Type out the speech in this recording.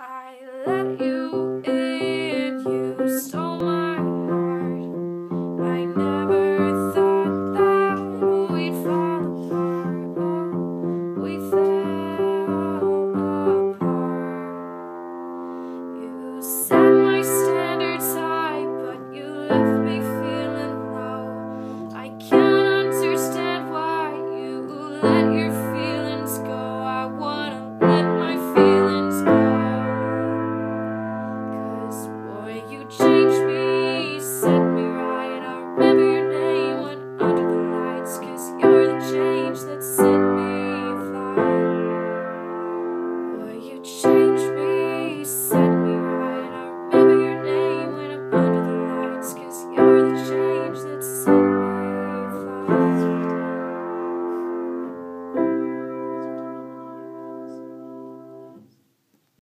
I let you in, you stole my heart. I never thought that we'd fall apart. Oh, we fell apart. You set my standards high, but you left me feeling low. I can't understand why you let your feelings go. I wanna let my feelings go. Boy, you changed me, set me right. I remember your name when under the lights, 'cause you're the change that set me fly. Boy, you changed